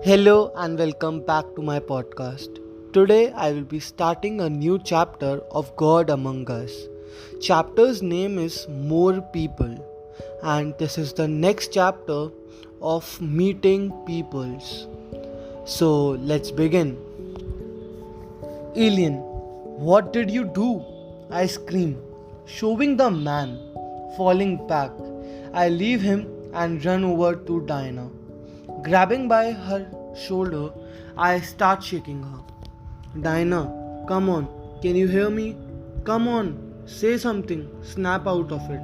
Hello and welcome back to my podcast. Today I will be starting a new chapter of God Among Us. Chapter's name is More People, and this is the next chapter of Meeting Peoples. So let's begin. Alien, what did you do? I scream, showing the man. Falling back, I leave him and run over to Diana. Grabbing by her shoulder, I start shaking her. Diana, come on, can you hear me? Come on, say something, snap out of it.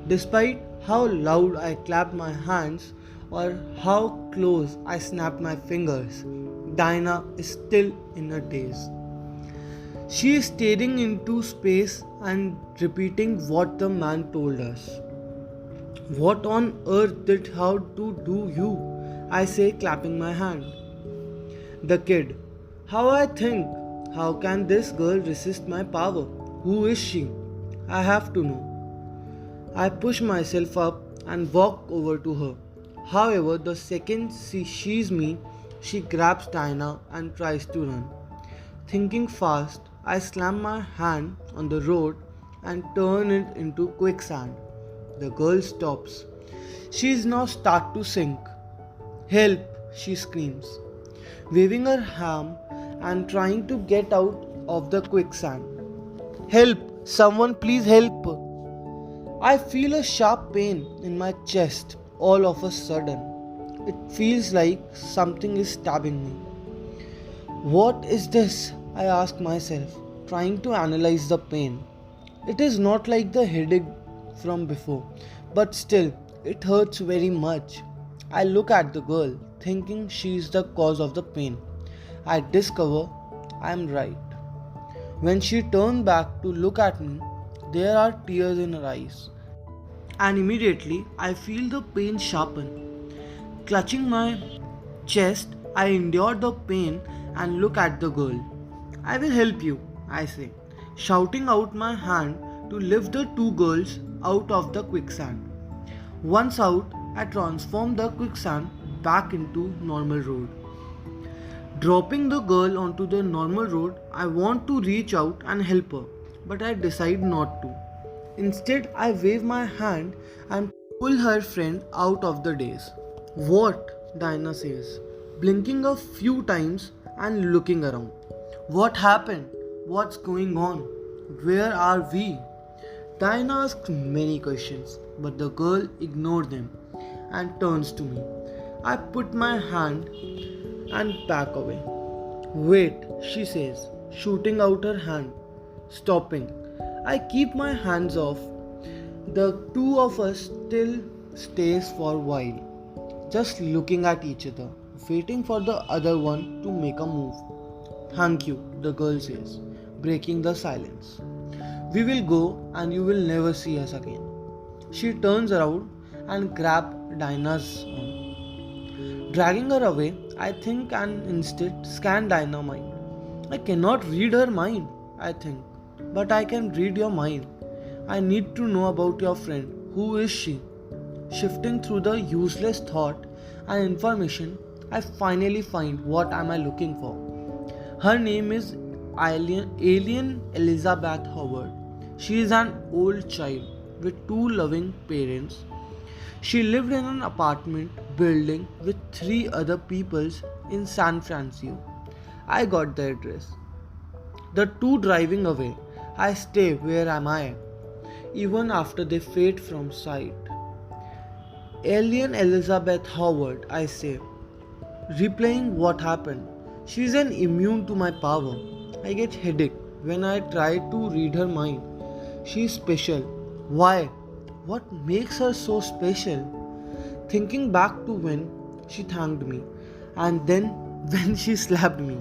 Despite how loud I clapped my hands or how close I snapped my fingers, Diana is still in a daze. She is staring into space and repeating what the man told us. What on earth did how to do you? I say, clapping my hand. The kid. How I think? How can this girl resist my power? Who is she? I have to know. I push myself up and walk over to her. However, the second she sees me, she grabs Diana and tries to run. Thinking fast, I slam my hand on the road and turn it into quicksand. The girl stops. She is now start to sink. Help, she screams, waving her arm and trying to get out of the quicksand. Help, someone please help. I feel a sharp pain in my chest all of a sudden. It feels like something is stabbing me. What is this? I ask myself, trying to analyze the pain. It is not like the headache from before, but still, it hurts very much. I look at the girl, thinking she is the cause of the pain. I discover I am right. When she turned back to look at me, there are tears in her eyes. And immediately, I feel the pain sharpen. Clutching my chest, I endure the pain and look at the girl. I will help you, I say, shouting out my hand to lift the two girls out of the quicksand. Once out, I transform the quicksand back into normal road. Dropping the girl onto the normal road, I want to reach out and help her, but I decide not to. Instead, I wave my hand and pull her friend out of the daze. What? Diana says, blinking a few times and looking around. What happened? What's going on? Where are we? Diana asks many questions, but the girl ignored them and turns to me. I put my hand and back away. Wait, she says, shooting out her hand. Stopping. I keep my hands off. The two of us still stays for a while, just looking at each other, waiting for the other one to make a move. Thank you, the girl says, breaking the silence. We will go and you will never see us again. She turns around and grabs Dinah's arm. Dragging her away, I think and instead scan Dinah's mind. I cannot read her mind, I think, but I can read your mind. I need to know about your friend. Who is she? Shifting through the useless thought and information, I finally find what am I looking for. Her name is Alien Elizabeth Howard. She is an old child with two loving parents. She lived in an apartment building with three other peoples in San Francisco. I got the address. The two driving away, I stay where am I, even after they fade from sight. Alien Elizabeth Howard, I say, replaying what happened. She is immune to my power. I get headache when I try to read her mind. She is special. Why? What makes her so special? Thinking back to when she thanked me and then when she slapped me,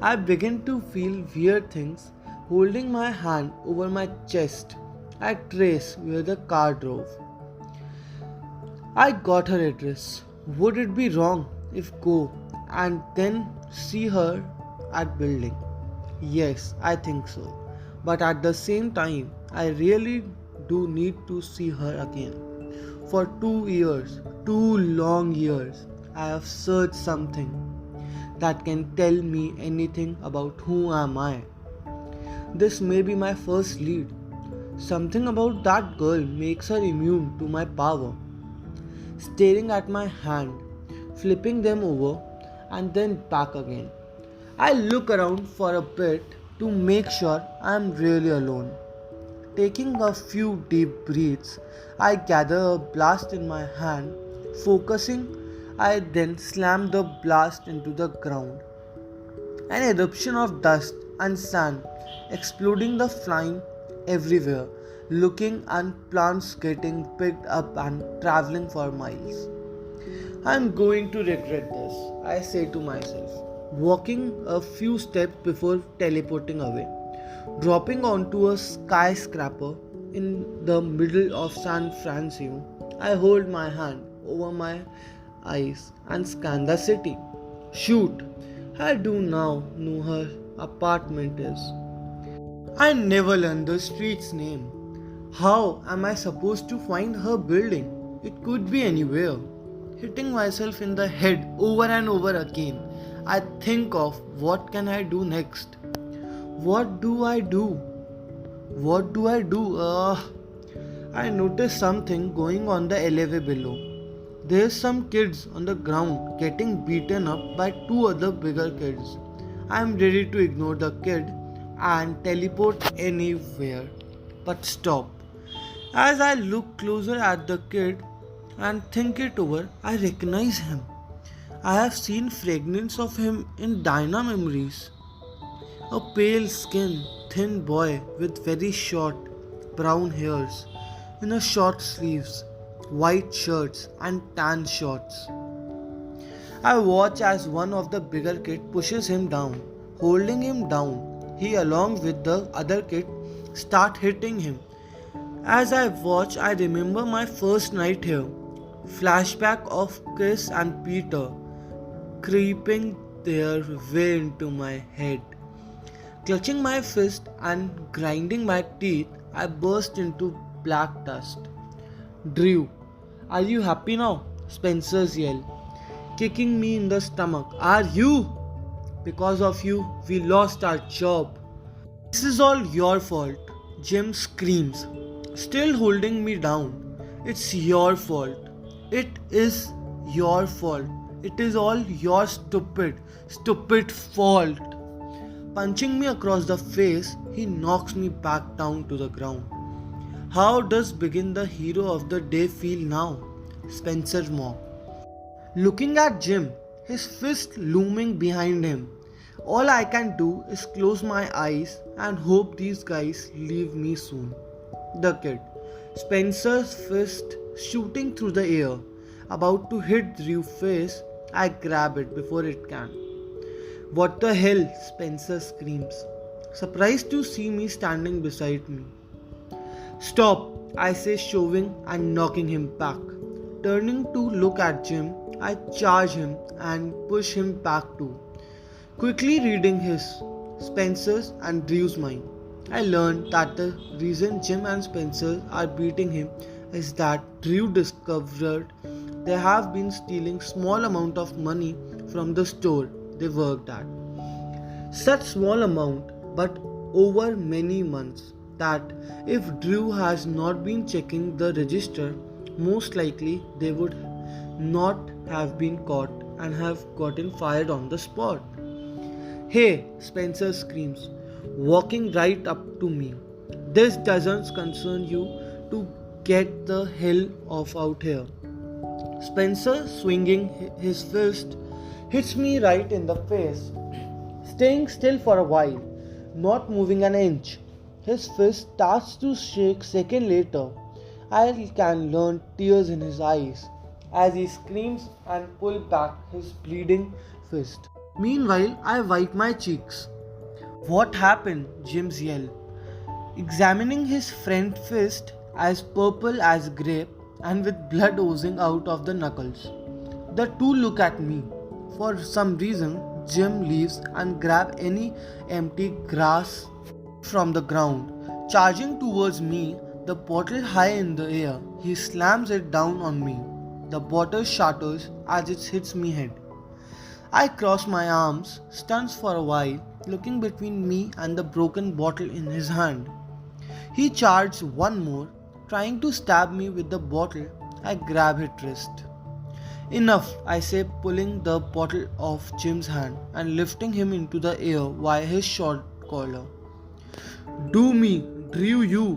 I begin to feel weird things holding my hand over my chest. I trace where the car drove. I got her address. Would it be wrong if go and then see her at building? Yes, I think so. But at the same time, I really do need to see her again. For 2 years, 2 long years, I have searched something that can tell me anything about who am I. This may be my first lead. Something about that girl makes her immune to my power. Staring at my hand, flipping them over and then back again. I look around for a bit to make sure I am really alone. Taking a few deep breaths, I gather a blast in my hand. Focusing, I then slam the blast into the ground. An eruption of dust and sand exploding the flying everywhere, looking and plants getting picked up and traveling for miles. I'm going to regret this, I say to myself, walking a few steps before teleporting away. Dropping onto a skyscraper in the middle of San Francisco, I hold my hand over my eyes and scan the city. Shoot, I do now know her apartment is. I never learned the street's name. How am I supposed to find her building? It could be anywhere. Hitting myself in the head over and over again, I think of what can I do next. What do I do? What do I do? I notice something going on the elevator below. There's some kids on the ground getting beaten up by two other bigger kids. I am ready to ignore the kid and teleport anywhere. But stop. As I look closer at the kid and think it over, I recognize him. I have seen fragments of him in Dinah memories. A pale skin, thin boy with very short brown hairs, in a short sleeves, white shirts and tan shorts. I watch as one of the bigger kids pushes him down. Holding him down, he along with the other kid start hitting him. As I watch, I remember my first night here. Flashback of Chris and Peter creeping their way into my head. Clutching my fist and grinding my teeth, I burst into black dust. Drew, are you happy now? Spencer's yell, kicking me in the stomach. Are you? Because of you, we lost our job. This is all your fault, Jim screams, still holding me down. It's your fault. It is your fault. It is all your stupid fault. Punching me across the face, he knocks me back down to the ground. How does begin the hero of the day feel now? Spencer mocked. Looking at Jim, his fist looming behind him. All I can do is close my eyes and hope these guys leave me soon. The kid, Spencer's fist shooting through the air, about to hit Drew's face. I grab it before it can. What the hell? Spencer screams, surprised to see me standing beside me. Stop, I say, shoving and knocking him back. Turning to look at Jim, I charge him and push him back too. Quickly reading his, Spencer's and Drew's mind, I learned that the reason Jim and Spencer are beating him is that Drew discovered they have been stealing small amount of money from the store they worked at. Such small amount, but over many months, that if Drew has not been checking the register, most likely they would not have been caught and have gotten fired on the spot. Hey, Spencer screams, walking right up to me. This doesn't concern you, to get the hell off out here. Spencer, swinging his fist, hits me right in the face. Staying still for a while, not moving an inch. His fist starts to shake. Second later, I can learn tears in his eyes as he screams and pulls back his bleeding fist. Meanwhile, I wipe my cheeks. What happened? Jim's yell, examining his friend's fist as purple as grape and with blood oozing out of the knuckles. The two look at me. For some reason, Jim leaves and grabs any empty grass from the ground. Charging towards me, the bottle high in the air, he slams it down on me. The bottle shatters as it hits me head. I cross my arms, stunned for a while, looking between me and the broken bottle in his hand. He charges one more, trying to stab me with the bottle. I grab his wrist. Enough, I say, pulling the bottle off Jim's hand and lifting him into the air via his short collar. Do me, Drew, you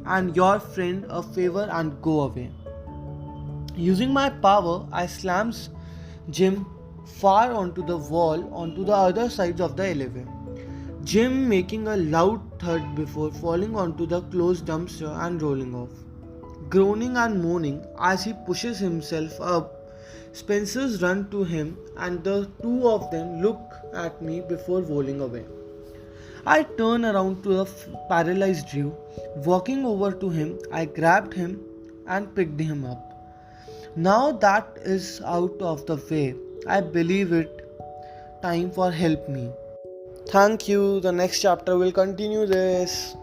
and your friend a favor and go away. Using my power, I slams Jim far onto the wall onto the other sides of the elevator. Jim making a loud thud before falling onto the closed dumpster and rolling off. Groaning and moaning as he pushes himself up, Spencer's run to him and the two of them look at me before rolling away. I turn around to the paralyzed Drew. Walking over to him, I grabbed him and picked him up. Now that is out of the way, I believe it time for help me. Thank you. The next chapter will continue this.